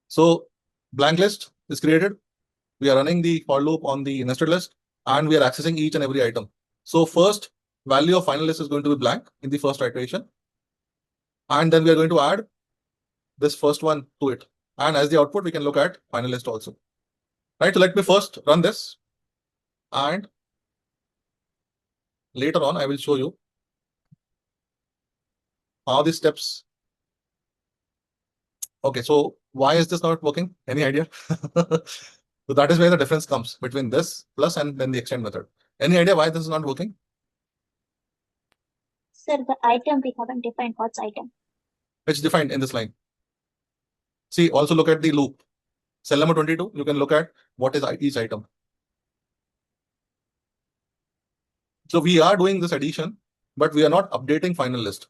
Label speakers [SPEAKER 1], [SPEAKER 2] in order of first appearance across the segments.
[SPEAKER 1] So blank list is created. We are running the for loop on the nested list and we are accessing each and every item. So first value of final list is going to be blank in the first iteration. And then we are going to add this first one to it. And as the output, we can look at final list also. Right. So let me first run this. And later on, I will show you how these steps. Okay, so why is this not working? Any idea? So that is where the difference comes between this plus and then the extend method. Any idea why this is not working?
[SPEAKER 2] Sir, the item we haven't defined what's item.
[SPEAKER 1] It's defined in this line. See, also look at the loop. Cell number 22, you can look at what is each item. So we are doing this addition, but we are not updating final list.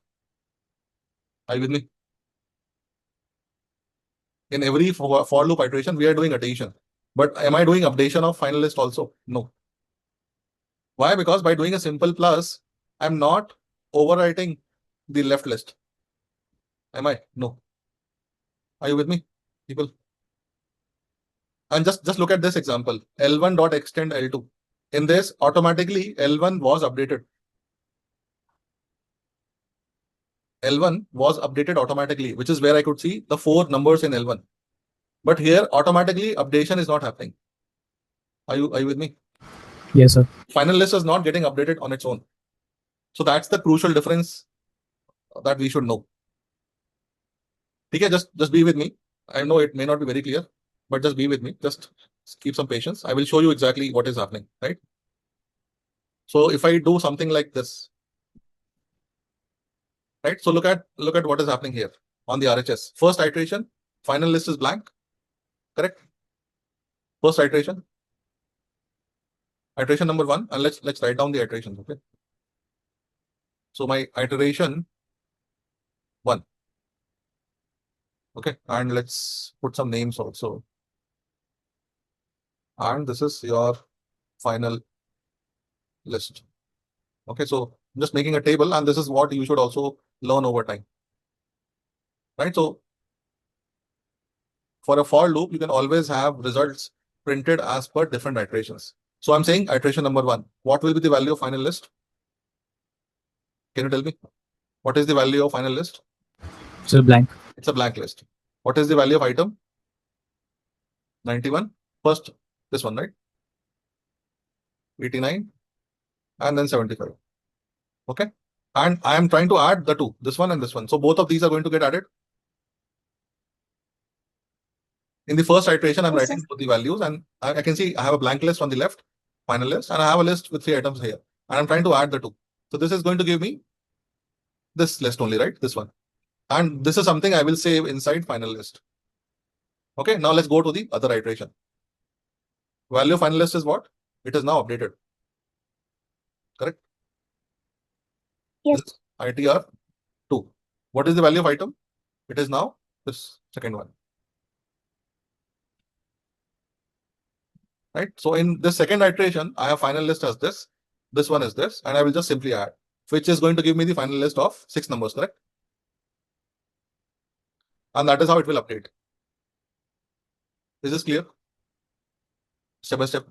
[SPEAKER 1] Are you with me? In every for loop iteration, we are doing addition. But am I doing updation of final list also? No. Why? Because by doing a simple plus, I'm not overwriting the left list. Am I? No. Are you with me, people? And just look at this example. L1 dot extend L2. In this, automatically L1 was updated. L1 was updated automatically, which is where I could see the 4 numbers in L1. But here, automatically updation is not happening. Are you with me?
[SPEAKER 3] Yes, sir.
[SPEAKER 1] Final list is not getting updated on its own. So that's the crucial difference that we should know. Okay, just be with me. I know it may not be very clear, but just be with me. Just keep some patience. I will show you exactly what is happening, right? So if I do something like this, right? So look at what is happening here on the RHS. First iteration, final list is blank, correct? First iteration. Iteration number 1, and let's write down the iterations, okay? So my iteration 1. Okay, and let's put some names also. And this is your final list. Okay, so I'm just making a table, and this is what you should also learn over time. Right? So for a for loop, you can always have results printed as per different iterations. So I'm saying iteration number 1. What will be the value of final list? Can you tell me? What is the value of final list?
[SPEAKER 3] So blank.
[SPEAKER 1] It's a blank list. What is the value of item? 91. First, this one, right? 89 and then 75. Okay. And I am trying to add the two, this one and this one. So both of these are going to get added. In the first iteration, I'm writing both the values, and I can see I have a blank list on the left, final list, and I have a list with 3 items here. And I'm trying to add the two. So this is going to give me this list only, right? This one. And this is something I will save inside final list. Okay, now let's go to the other iteration. Value of final list is what? It is now updated. Correct?
[SPEAKER 2] Yes.
[SPEAKER 1] This is ITR 2. What is the value of item? It is now this second one. Right? So in the second iteration, I have final list as this one is this, and I will just simply add, which is going to give me the final list of 6 numbers, correct? And that is how it will update. Is this clear? Step by step.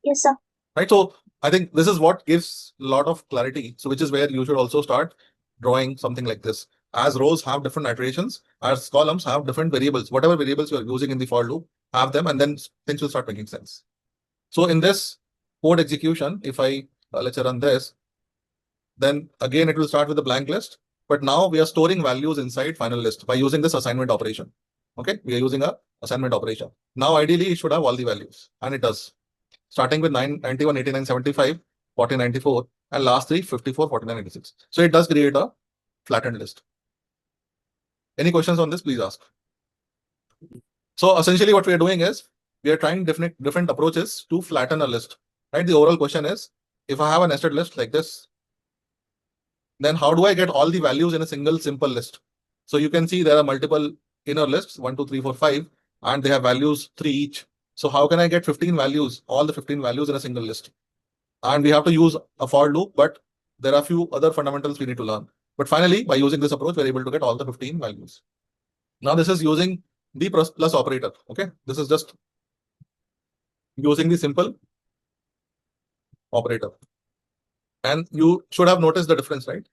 [SPEAKER 2] Yes, sir.
[SPEAKER 1] Right. So I think this is what gives a lot of clarity. So which is where you should also start drawing something like this. As rows have different iterations, as columns have different variables. Whatever variables you are using in the for loop, have them, and then things will start making sense. So in this code execution, if I let's run this, then again it will start with a blank list. But now we are storing values inside final list by using this assignment operation. Okay, we are using a assignment operation. Now ideally it should have all the values, and it does. Starting with 91, 89, 75, 40, 94, and last 3, 54, 49, 86. So it does create a flattened list. Any questions on this, please ask. So essentially what we are doing is, we are trying different approaches to flatten a list. Right? The overall question is, if I have a nested list like this, then how do I get all the values in a single simple list? So you can see there are multiple inner lists, 1, 2, 3, 4, 5, and they have values 3 each. So how can I get 15 values, all the 15 values in a single list? And we have to use a for loop, but there are a few other fundamentals we need to learn. But finally, by using this approach, we're able to get all the 15 values. Now this is using the plus operator. Okay, this is just using the simple operator. And you should have noticed the difference, right?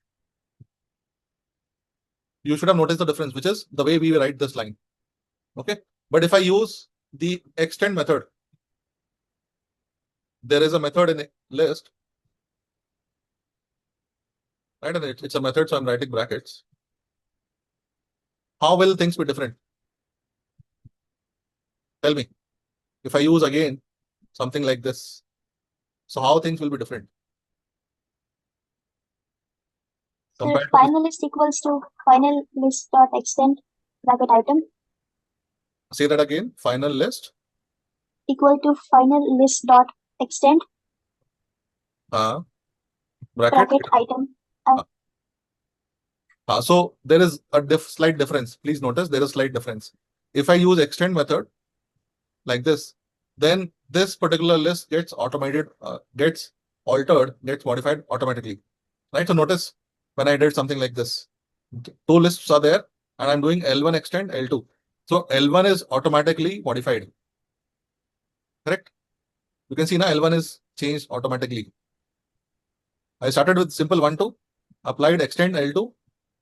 [SPEAKER 1] You should have noticed the difference, which is the way we write this line. Okay, but if I use the extend method, there is a method in a list, right? And it's a method, so I'm writing brackets. How will things be different? Tell me. If I use again something like this, so how things will be different
[SPEAKER 2] So
[SPEAKER 1] compared to
[SPEAKER 2] final list equals to final list dot extend bracket item
[SPEAKER 1] say that again, final list.
[SPEAKER 2] equal to final list dot extend
[SPEAKER 1] Bracket.
[SPEAKER 2] bracket item.
[SPEAKER 1] So there is a slight difference. Please notice there is slight difference. If I use extend method like this, then this particular list gets automated, gets altered, gets modified automatically. Right? So notice when I did something like this, two lists are there, and I'm doing L1 extend L2. So L1 is automatically modified. Correct? You can see now L1 is changed automatically. I started with simple 1, 2, applied extend L2.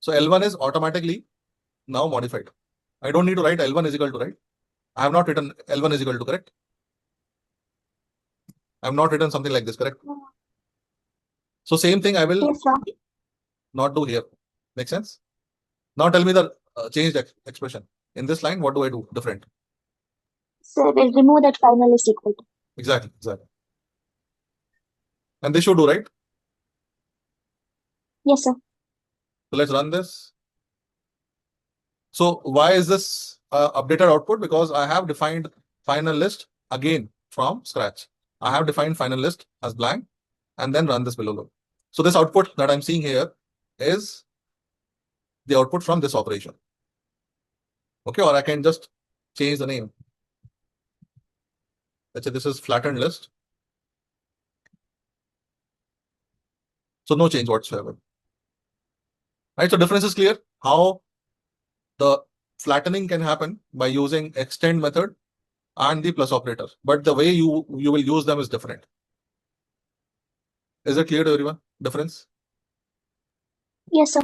[SPEAKER 1] So L1 is automatically now modified. I don't need to write L1 is equal to, right? I have not written L1 is equal to, correct? I have not written something like this, correct? So same thing I will
[SPEAKER 2] Yes, sir.
[SPEAKER 1] not do here. Make sense? Now tell me the changed expression. In this line, what do I do different?
[SPEAKER 2] So we'll remove that final list equal to.
[SPEAKER 1] Exactly, exactly. And this should do, right?
[SPEAKER 2] Yes, sir.
[SPEAKER 1] So let's run this. So why is this updated output? Because I have defined final list again from scratch. I have defined final list as blank and then run this below loop. So this output that I'm seeing here is the output from this operation. Okay, or I can just change the name. Let's say this is flattened list. So no change whatsoever. Right, so difference is clear. How the flattening can happen by using extend method and the plus operator, but the way you will use them is different. Is it clear to everyone? Difference?
[SPEAKER 2] Yes, sir.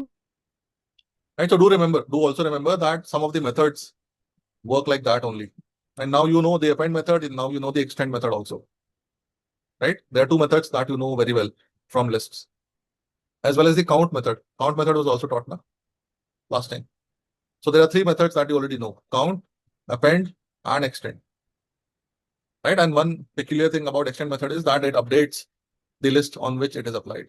[SPEAKER 1] Right, so do also remember that some of the methods work like that only. And now you know the append method, and now you know the extend method also. Right? There are two methods that you know very well from lists, as well as the count method. Count method was also taught now last time. So there are three methods that you already know: count, append, and extend. Right? And one peculiar thing about extend method is that it updates the list on which it is applied.